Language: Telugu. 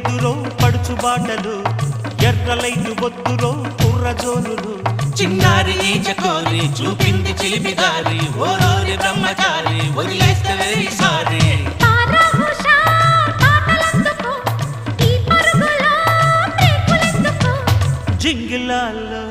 ఎదురో పడుచు బాటలు ఎర్రలైటు బొద్దురో కుర్రజోనులు చిన్నారి చకోరి చూపింది చిలిపిదారి ఓరోరి బ్రహ్మచారి వదిలేస్తే వెరీ సారీ జింగిలాల్లో